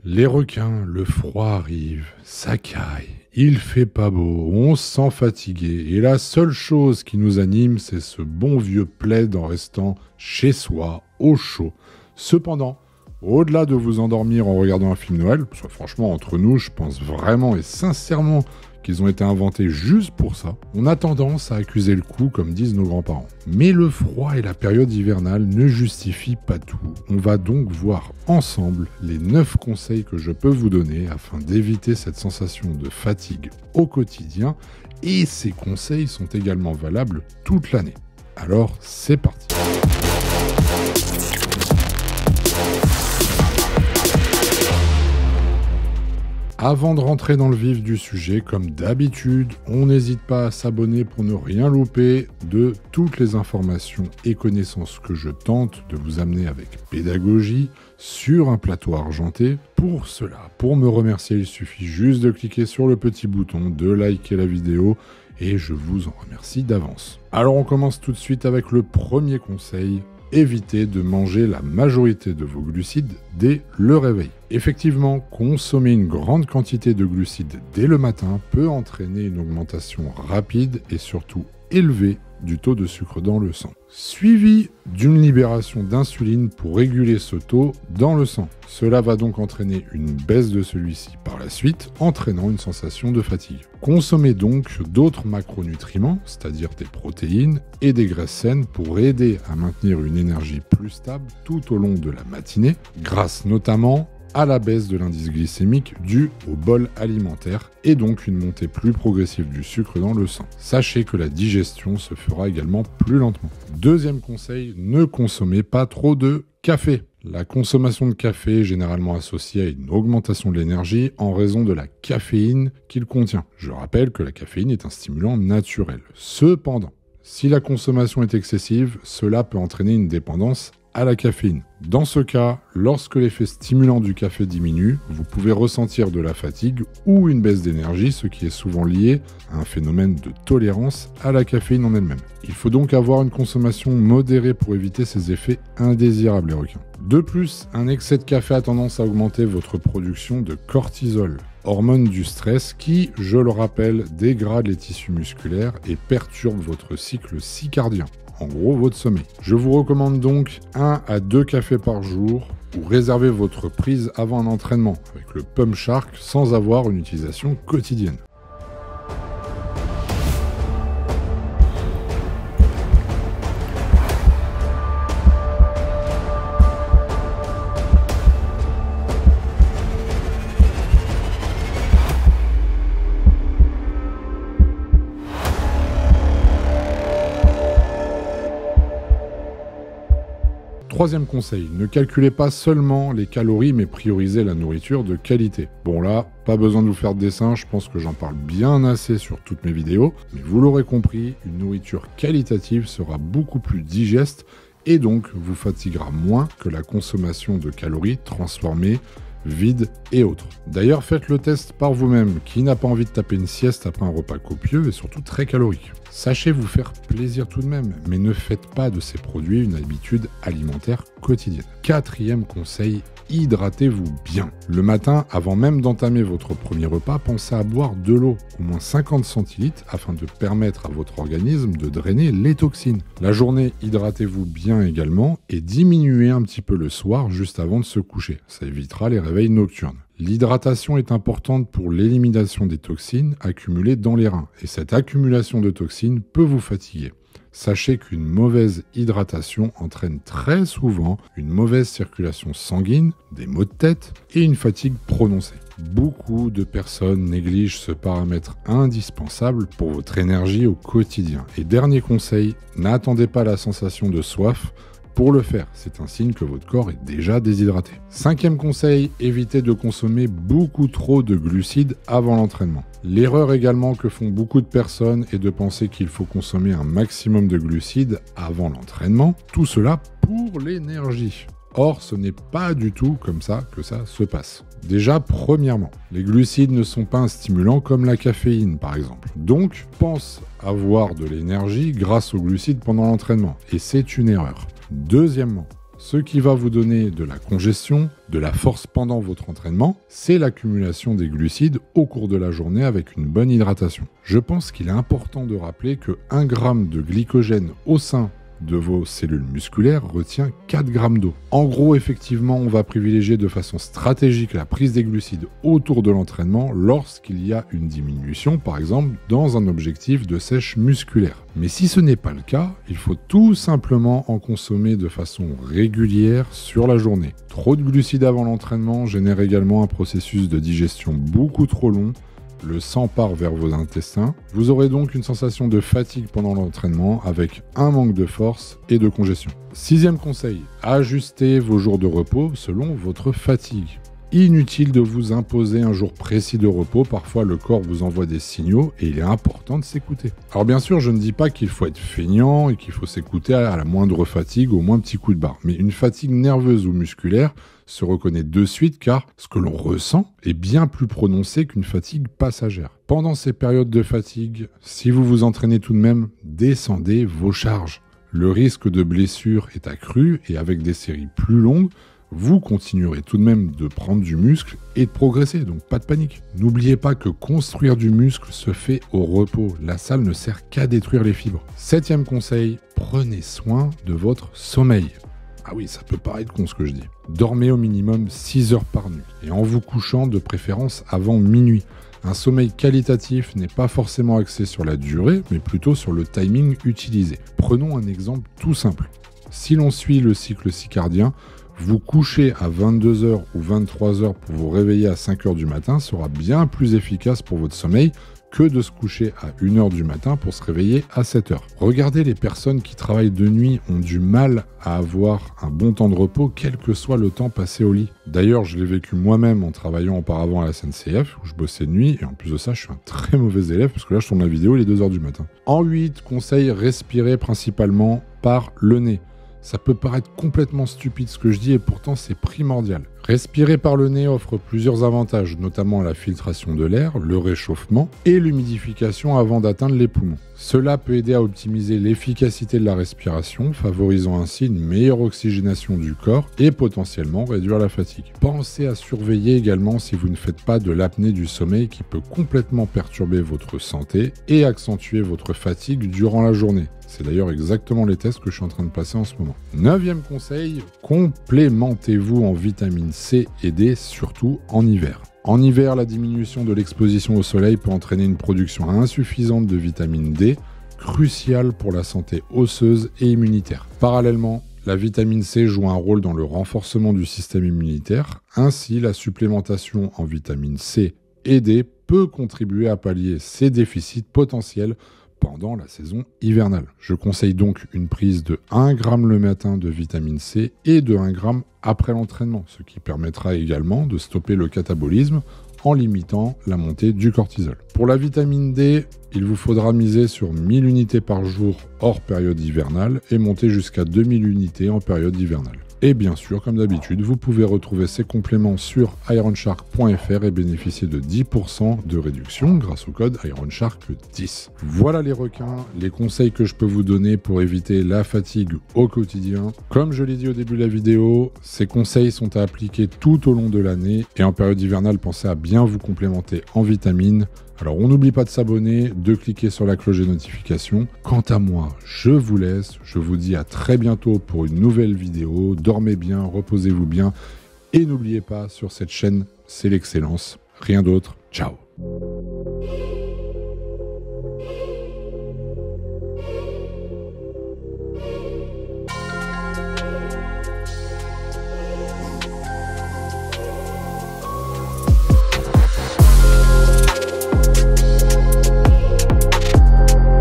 Les requins, le froid arrive, ça caille, il fait pas beau, on se sent fatigué et la seule chose qui nous anime, c'est ce bon vieux plaid en restant chez soi, au chaud. Cependant, au-delà de vous endormir en regardant un film Noël, parce que franchement entre nous, je pense vraiment et sincèrement qu'ils ont été inventés juste pour ça, on a tendance à accuser le coup comme disent nos grands-parents. Mais le froid et la période hivernale ne justifient pas tout. On va donc voir ensemble les 9 conseils que je peux vous donner afin d'éviter cette sensation de fatigue au quotidien, et ces conseils sont également valables toute l'année. Alors c'est parti. Avant de rentrer dans le vif du sujet, comme d'habitude, on n'hésite pas à s'abonner pour ne rien louper de toutes les informations et connaissances que je tente de vous amener avec pédagogie sur un plateau argenté. Pour cela, pour me remercier, il suffit juste de cliquer sur le petit bouton, de liker la vidéo et je vous en remercie d'avance. Alors on commence tout de suite avec le premier conseil. Évitez de manger la majorité de vos glucides dès le réveil. Effectivement, consommer une grande quantité de glucides dès le matin peut entraîner une augmentation rapide et surtout élevée du taux de sucre dans le sang, suivi d'une libération d'insuline pour réguler ce taux dans le sang. Cela va donc entraîner une baisse de celui-ci par la suite, entraînant une sensation de fatigue. Consommez donc d'autres macronutriments, c'est-à-dire des protéines et des graisses saines pour aider à maintenir une énergie plus stable tout au long de la matinée, grâce notamment à la baisse de l'indice glycémique due au bol alimentaire et donc une montée plus progressive du sucre dans le sang. Sachez que la digestion se fera également plus lentement. Deuxième conseil, ne consommez pas trop de café. La consommation de café est généralement associée à une augmentation de l'énergie en raison de la caféine qu'il contient. Je rappelle que la caféine est un stimulant naturel. Cependant, si la consommation est excessive, cela peut entraîner une dépendance à la caféine. Dans ce cas, lorsque l'effet stimulant du café diminue, vous pouvez ressentir de la fatigue ou une baisse d'énergie, ce qui est souvent lié à un phénomène de tolérance à la caféine en elle-même. Il faut donc avoir une consommation modérée pour éviter ces effets indésirables, les requins. De plus, un excès de café a tendance à augmenter votre production de cortisol, hormone du stress qui, je le rappelle, dégrade les tissus musculaires et perturbe votre cycle circadien. En gros, votre sommeil. Je vous recommande donc 1 à 2 cafés par jour ou réservez votre prise avant un entraînement avec le Pump Shark sans avoir une utilisation quotidienne. Troisième conseil, ne calculez pas seulement les calories mais priorisez la nourriture de qualité. Bon là, pas besoin de vous faire de dessin, je pense que j'en parle bien assez sur toutes mes vidéos, mais vous l'aurez compris, une nourriture qualitative sera beaucoup plus digeste et donc vous fatiguera moins que la consommation de calories transformées, vides et autres. D'ailleurs, faites le test par vous-même. Qui n'a pas envie de taper une sieste après un repas copieux et surtout très calorique? Sachez vous faire plaisir tout de même, mais ne faites pas de ces produits une habitude alimentaire quotidienne. Quatrième conseil, hydratez-vous bien. Le matin, avant même d'entamer votre premier repas, pensez à boire de l'eau, au moins 50 centilitres, afin de permettre à votre organisme de drainer les toxines. La journée, hydratez-vous bien également et diminuez un petit peu le soir juste avant de se coucher. Ça évitera les réveils nocturnes. L'hydratation est importante pour l'élimination des toxines accumulées dans les reins et cette accumulation de toxines peut vous fatiguer. Sachez qu'une mauvaise hydratation entraîne très souvent une mauvaise circulation sanguine, des maux de tête et une fatigue prononcée. Beaucoup de personnes négligent ce paramètre indispensable pour votre énergie au quotidien. Et dernier conseil, n'attendez pas la sensation de soif pour le faire, c'est un signe que votre corps est déjà déshydraté. Cinquième conseil, évitez de consommer beaucoup trop de glucides avant l'entraînement. L'erreur également que font beaucoup de personnes est de penser qu'il faut consommer un maximum de glucides avant l'entraînement, tout cela pour l'énergie. Or, ce n'est pas du tout comme ça que ça se passe. Déjà, premièrement, les glucides ne sont pas un stimulant comme la caféine par exemple. Donc, pense avoir de l'énergie grâce aux glucides pendant l'entraînement, et c'est une erreur. Deuxièmement, Ce qui va vous donner de la congestion, de la force pendant votre entraînement, c'est l'accumulation des glucides au cours de la journée avec une bonne hydratation. Je pense qu'il est important de rappeler que 1 g de glycogène au sein de vos cellules musculaires retient 4 grammes d'eau. En gros, effectivement, on va privilégier de façon stratégique la prise des glucides autour de l'entraînement lorsqu'il y a une diminution, par exemple, dans un objectif de sèche musculaire. Mais si ce n'est pas le cas, il faut tout simplement en consommer de façon régulière sur la journée. Trop de glucides avant l'entraînement génère également un processus de digestion beaucoup trop long. Le sang part vers vos intestins. Vous aurez donc une sensation de fatigue pendant l'entraînement avec un manque de force et de congestion. 6e conseil, ajustez vos jours de repos selon votre fatigue. Inutile de vous imposer un jour précis de repos, parfois le corps vous envoie des signaux et il est important de s'écouter. Alors bien sûr, je ne dis pas qu'il faut être feignant et qu'il faut s'écouter à la moindre fatigue, au moins petit coup de barre, mais une fatigue nerveuse ou musculaire se reconnaît de suite car ce que l'on ressent est bien plus prononcé qu'une fatigue passagère. Pendant ces périodes de fatigue, si vous vous entraînez tout de même, descendez vos charges. Le risque de blessure est accru et avec des séries plus longues, vous continuerez tout de même de prendre du muscle et de progresser, donc pas de panique. N'oubliez pas que construire du muscle se fait au repos. La salle ne sert qu'à détruire les fibres. 7e conseil, prenez soin de votre sommeil. Ah oui, ça peut paraître con ce que je dis. Dormez au minimum 6 heures par nuit et en vous couchant de préférence avant minuit. Un sommeil qualitatif n'est pas forcément axé sur la durée, mais plutôt sur le timing utilisé. Prenons un exemple tout simple. Si l'on suit le cycle circadien, vous coucher à 22h ou 23h pour vous réveiller à 5h du matin sera bien plus efficace pour votre sommeil que de se coucher à 1h du matin pour se réveiller à 7h. Regardez, les personnes qui travaillent de nuit ont du mal à avoir un bon temps de repos, quel que soit le temps passé au lit. D'ailleurs, je l'ai vécu moi-même en travaillant auparavant à la SNCF, où je bossais de nuit, et en plus de ça, je suis un très mauvais élève, parce que là, je tourne la vidéo, il est 2h du matin. En 8, conseil, respirer principalement par le nez. Ça peut paraître complètement stupide ce que je dis et pourtant c'est primordial. Respirer par le nez offre plusieurs avantages, notamment la filtration de l'air, le réchauffement et l'humidification avant d'atteindre les poumons. Cela peut aider à optimiser l'efficacité de la respiration, favorisant ainsi une meilleure oxygénation du corps et potentiellement réduire la fatigue. Pensez à surveiller également si vous ne faites pas de l'apnée du sommeil qui peut complètement perturber votre santé et accentuer votre fatigue durant la journée. C'est d'ailleurs exactement les tests que je suis en train de passer en ce moment. 9e conseil, complémentez-vous en vitamine C et D, surtout en hiver. En hiver, la diminution de l'exposition au soleil peut entraîner une production insuffisante de vitamine D, cruciale pour la santé osseuse et immunitaire. Parallèlement, la vitamine C joue un rôle dans le renforcement du système immunitaire. Ainsi, la supplémentation en vitamine C et D peut contribuer à pallier ces déficits potentiels pendant la saison hivernale. Je conseille donc une prise de 1 g le matin de vitamine C et de 1 g après l'entraînement, ce qui permettra également de stopper le catabolisme en limitant la montée du cortisol. Pour la vitamine D, il vous faudra miser sur 1000 unités par jour hors période hivernale et monter jusqu'à 2000 unités en période hivernale. Et bien sûr, comme d'habitude, vous pouvez retrouver ces compléments sur ironshark.fr et bénéficier de 10% de réduction grâce au code IRONSHARK10. Voilà les requins, les conseils que je peux vous donner pour éviter la fatigue au quotidien. Comme je l'ai dit au début de la vidéo, ces conseils sont à appliquer tout au long de l'année et en période hivernale, pensez à bien vous complémenter en vitamines. Alors on n'oublie pas de s'abonner, de cliquer sur la cloche des notifications. Quant à moi, je vous laisse, je vous dis à très bientôt pour une nouvelle vidéo. Dormez bien, reposez-vous bien et n'oubliez pas, sur cette chaîne, c'est l'excellence. Rien d'autre, ciao.